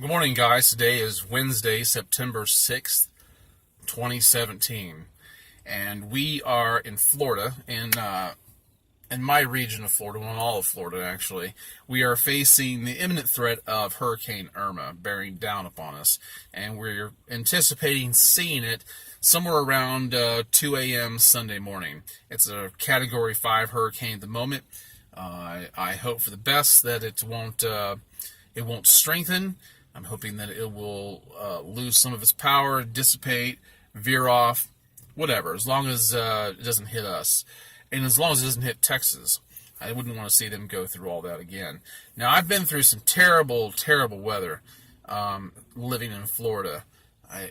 Good morning, guys. Today is Wednesday, September 6th, 2017. And we are in Florida, in my region of Florida, well, in all of Florida, actually. We are facing the imminent threat of Hurricane Irma bearing down upon us. And we're anticipating seeing it somewhere around 2 a.m. Sunday morning. It's a Category 5 hurricane at the moment. I hope for the best that it won't strengthen. I'm hoping that it will lose some of its power, dissipate, veer off, whatever, as long as it doesn't hit us. And as long as it doesn't hit Texas. I wouldn't want to see them go through all that again. Now, I've been through some terrible, terrible weather living in Florida. I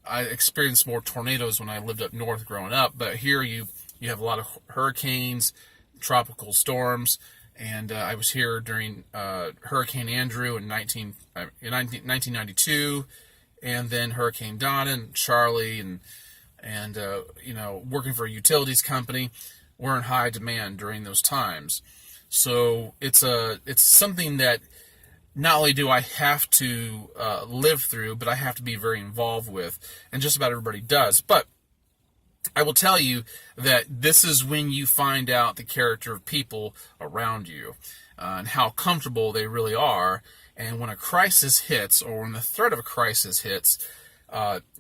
experienced more tornadoes when I lived up north growing up, but here you have a lot of hurricanes, tropical storms. And I was here during Hurricane Andrew in 1992, and then Hurricane Donna and Charlie, and working for a utilities company. We're in high demand during those times. So it's something that not only do I have to live through, but I have to be very involved with, and just about everybody does. But I will tell you that this is when you find out the character of people around you and how comfortable they really are. And when a crisis hits, or when the threat of a crisis hits,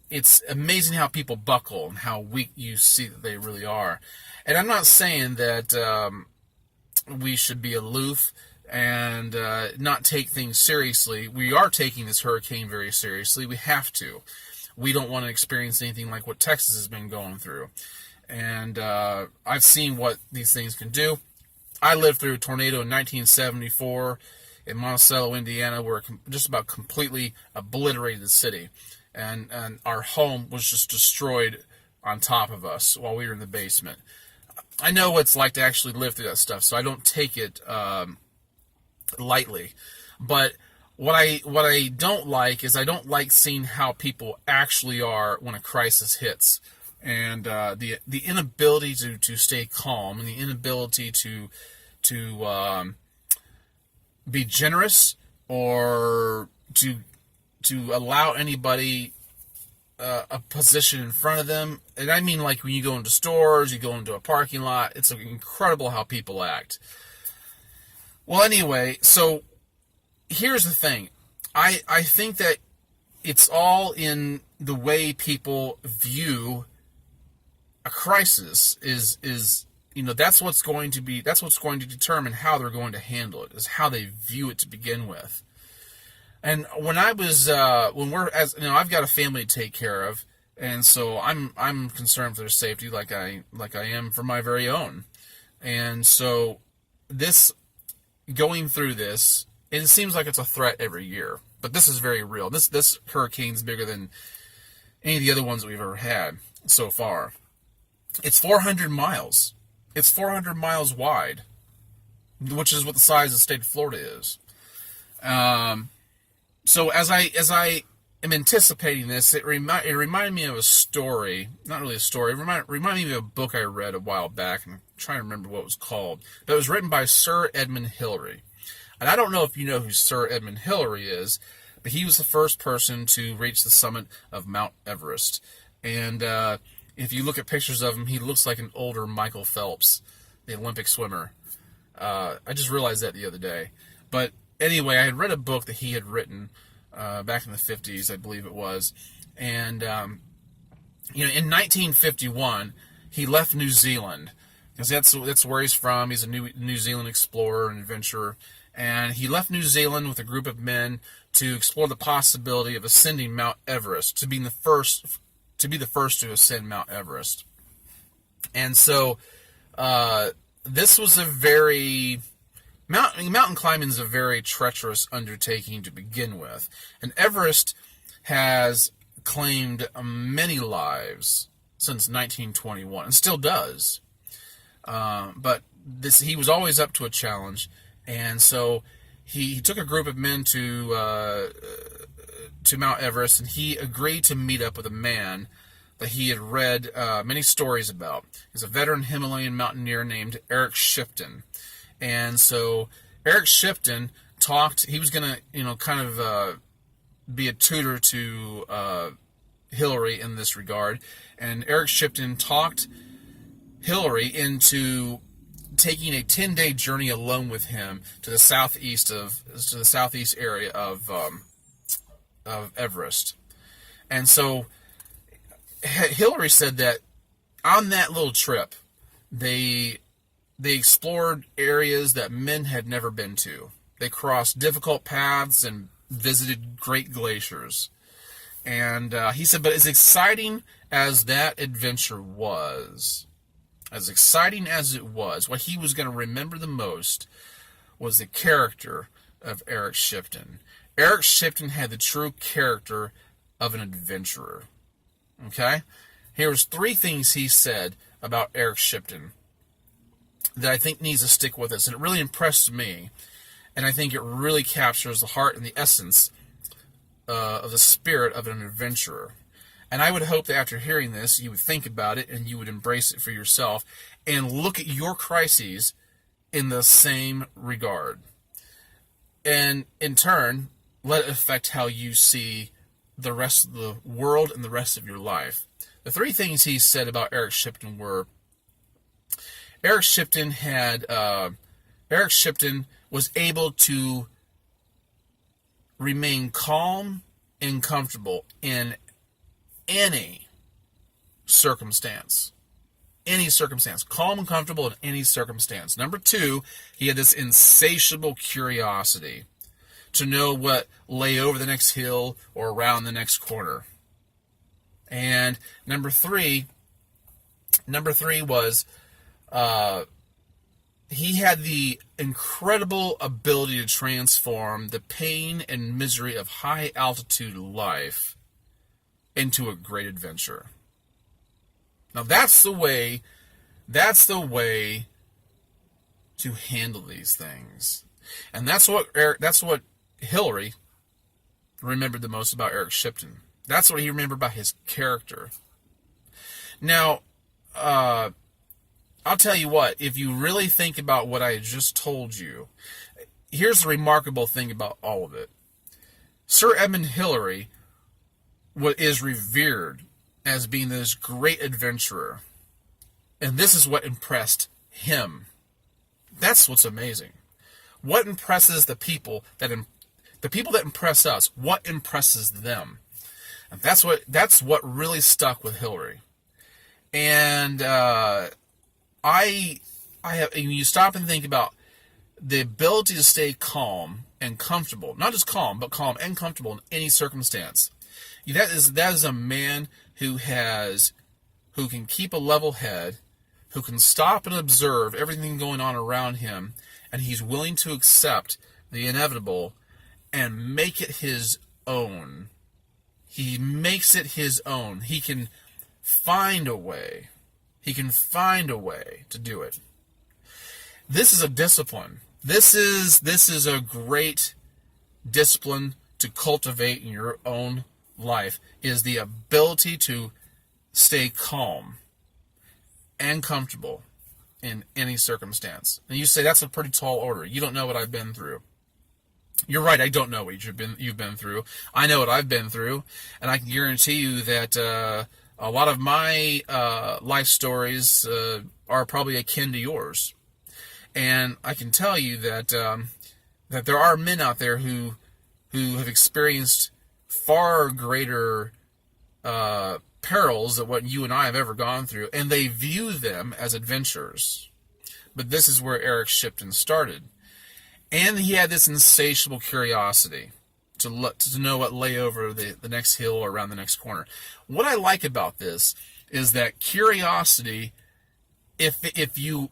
it's amazing how people buckle and how weak you see that they really are. And I'm not saying that we should be aloof and not take things seriously. We are taking this hurricane very seriously. We have to. We don't want to experience anything like what Texas has been going through. And I've seen what these things can do. I lived through a tornado in 1974 in Monticello, Indiana, where it just about completely obliterated the city. And our home was just destroyed on top of us while we were in the basement. I know what it's like to actually live through that stuff, so I don't take it lightly. But what I don't like is I don't like seeing how people actually are when a crisis hits, and the inability to stay calm, and the inability to be generous, or to allow anybody a position in front of them. And I mean, like, when you go into stores, you go into a parking lot, it's incredible how people act. Well, anyway, so here's the thing. I think that it's all in the way people view a crisis. That's what's going to determine how they're going to handle it, is how they view it to begin with. And when I've got a family to take care of, and so I'm concerned for their safety, like I am for my very own. And so going through this, it seems like it's a threat every year, but this is very real. This hurricane's bigger than any of the other ones that we've ever had so far. It's 400 miles. It's 400 miles wide, which is what the size of the state of Florida is. So as I am anticipating this, it reminded me of a story. Not really a story. It reminded me of a book I read a while back, and I'm trying to remember what it was called. But it was written by Sir Edmund Hillary. And I don't know if you know who Sir Edmund Hillary is, but he was the first person to reach the summit of Mount Everest. And if you look at pictures of him, he looks like an older Michael Phelps, the Olympic swimmer. I just realized that the other day. But anyway, I had read a book that he had written back in the 50s, I believe it was. And, in 1951, he left New Zealand, because that's where he's from. He's a New Zealand explorer and adventurer. And he left New Zealand with a group of men to explore the possibility of ascending Mount Everest, to be the first to ascend Mount Everest. And so this was mountain climbing is a very treacherous undertaking to begin with. And Everest has claimed many lives since 1921, and still does. But he was always up to a challenge. And so he took a group of men to Mount Everest, and he agreed to meet up with a man that he had read many stories about. He's a veteran Himalayan mountaineer named Eric Shipton. And so Eric Shipton he was going to, kind of be a tutor to Hillary in this regard, and Eric Shipton talked Hillary into taking a 10-day journey alone with him to the southeast area of Everest. And so Hillary said that on that little trip, they explored areas that men had never been to. They crossed difficult paths and visited great glaciers. And he said, but as exciting as that adventure was, what he was going to remember the most was the character of Eric Shipton. Eric Shipton had the true character of an adventurer. Okay? Here's 3 things he said about Eric Shipton that I think needs to stick with us. And it really impressed me. And I think it really captures the heart and the essence of the spirit of an adventurer. And I would hope that after hearing this, you would think about it and you would embrace it for yourself and look at your crises in the same regard. And in turn, let it affect how you see the rest of the world and the rest of your life. The 3 things he said about Eric Shipton were, Eric Shipton was able to remain calm and comfortable in any circumstance. Calm and comfortable in any circumstance. Number 2, he had this insatiable curiosity to know what lay over the next hill or around the next corner. And number 3 was he had the incredible ability to transform the pain and misery of high altitude life into a great adventure. Now that's the way to handle these things. And that's what Hillary remembered the most about Eric Shipton. That's what he remembered about his character. Now, I'll tell you what, if you really think about what I just told you, here's the remarkable thing about all of it. Sir Edmund Hillary is revered as being this great adventurer. And this is what impressed him. That's what's amazing. What impresses the people that impress us? What impresses them? And that's what really stuck with Hillary. And you stop and think about the ability to stay calm and comfortable, not just calm, but calm and comfortable in any circumstance. That is a man who can keep a level head, who can stop and observe everything going on around him, and he's willing to accept the inevitable and make it his own. He makes it his own. He can find a way. He can find a way to do it. This is a discipline. This is a great discipline to cultivate in your own life, is the ability to stay calm and comfortable in any circumstance. And you say, that's a pretty tall order. You don't know what I've been through. You're right, I don't know what you've been through. I know what I've been through, and I can guarantee you that a lot of my life stories are probably akin to yours. And I can tell you that that there are men out there who have experienced far greater perils than what you and I have ever gone through, and they view them as adventures. But this is where Eric Shipton started. And he had this insatiable curiosity to know what lay over the next hill or around the next corner. What I like about this is that curiosity, if you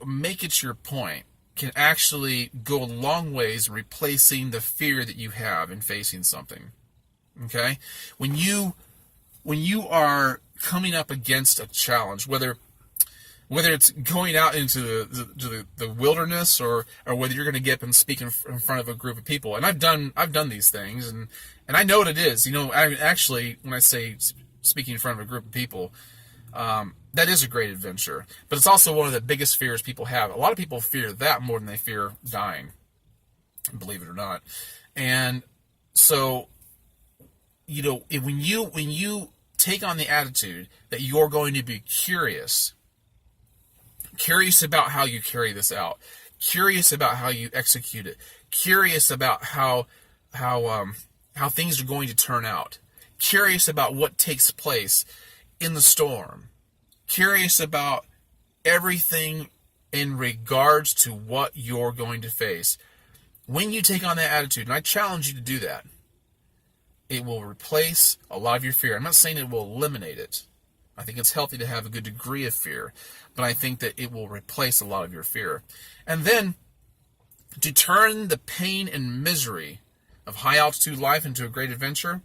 make it your point, can actually go a long ways in replacing the fear that you have in facing something. Okay? When you are coming up against a challenge, whether it's going out into the wilderness or whether you're going to get up and speak in front of a group of people, and I've done these things, and I know what it is. I actually, when I say speaking in front of a group of people, that is a great adventure. But it's also one of the biggest fears people have. A lot of people fear that more than they fear dying, believe it or not. And So, when you take on the attitude that you're going to be curious about how you carry this out, curious about how you execute it, curious about how things are going to turn out, curious about what takes place in the storm, curious about everything in regards to what you're going to face. When you take on that attitude, and I challenge you to do that, it will replace a lot of your fear. I'm not saying it will eliminate it. I think it's healthy to have a good degree of fear, but I think that it will replace a lot of your fear. And then, to turn the pain and misery of high altitude life into a great adventure,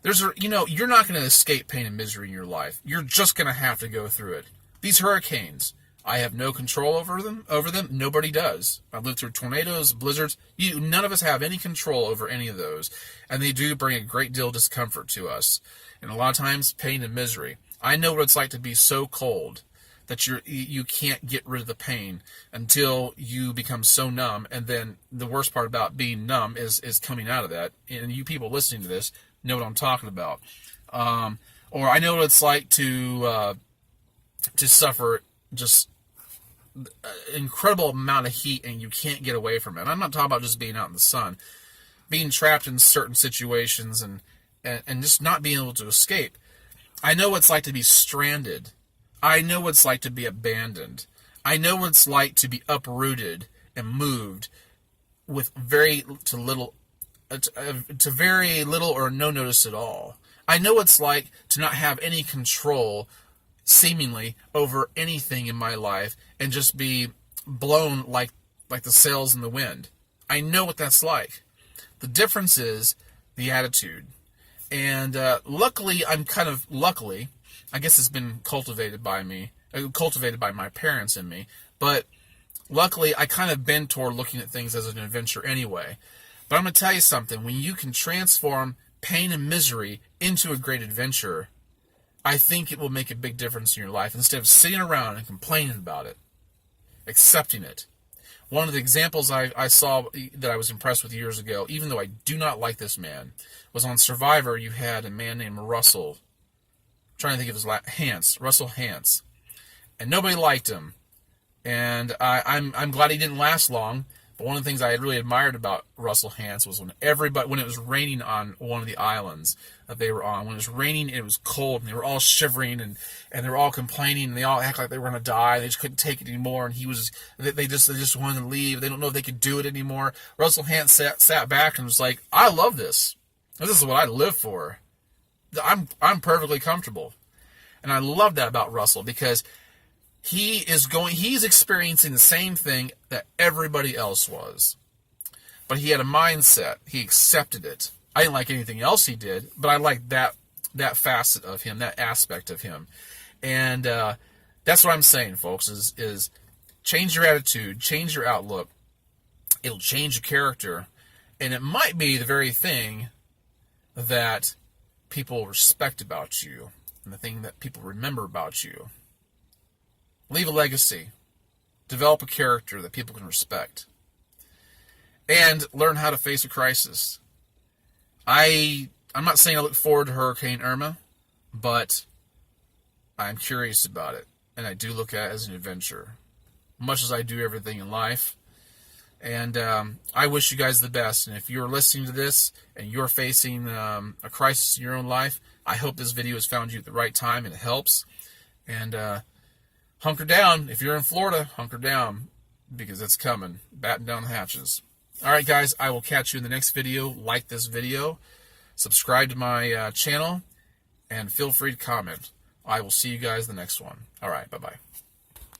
you're not going to escape pain and misery in your life. You're just going to have to go through it. These hurricanes, I have no control over them. Nobody does. I've lived through tornadoes, blizzards. None of us have any control over any of those. And they do bring a great deal of discomfort to us. And a lot of times, pain and misery. I know what it's like to be so cold that you can't get rid of the pain until you become so numb. And then the worst part about being numb is coming out of that. And you people listening to this know what I'm talking about. Or I know what it's like to suffer just an incredible amount of heat and you can't get away from it. I'm not talking about just being out in the sun. Being trapped in certain situations and just not being able to escape. I know what it's like to be stranded. I know what it's like to be abandoned. I know what it's like to be uprooted and moved with very little or no notice at all. I know what it's like to not have any control, seemingly, over anything in my life and just be blown like the sails in the wind. I know what that's like. The difference is the attitude. And luckily, I guess it's been cultivated by my parents in me, but luckily I kind of bend toward looking at things as an adventure anyway. But I'm going to tell you something, when you can transform pain and misery into a great adventure, I think it will make a big difference in your life. Instead of sitting around and complaining about it, accepting it. One of the examples I saw that I was impressed with years ago, even though I do not like this man, was on Survivor. You had a man named Russell. I'm trying to think of his last Russell Hantz. And nobody liked him. And I'm glad he didn't last long. But one of the things I really admired about Russell Hantz was when it was raining on one of the islands that they were on. When it was raining, it was cold, and they were all shivering, and they were all complaining, and they all act like they were going to die. They just couldn't take it anymore, and they just wanted to leave. They don't know if they could do it anymore. Russell Hantz sat back and was like, "I love this. This is what I live for. I'm perfectly comfortable," and I love that about Russell because he's experiencing the same thing that everybody else was. But he had a mindset. He accepted it. I didn't like anything else he did, but I liked that facet of him, that aspect of him. And that's what I'm saying, folks, is change your attitude, change your outlook. It'll change your character. And it might be the very thing that people respect about you and the thing that people remember about you. Leave a legacy. Develop a character that people can respect. And learn how to face a crisis. I'm not saying I look forward to Hurricane Irma, but I'm curious about it. And I do look at it as an adventure. Much as I do everything in life. And I wish you guys the best. And if you're listening to this and you're facing a crisis in your own life, I hope this video has found you at the right time and it helps. And hunker down. If you're in Florida, hunker down because it's coming. Batten down the hatches. All right, guys, I will catch you in the next video. Like this video, subscribe to my channel, and feel free to comment. I will see you guys in the next one. All right, bye-bye.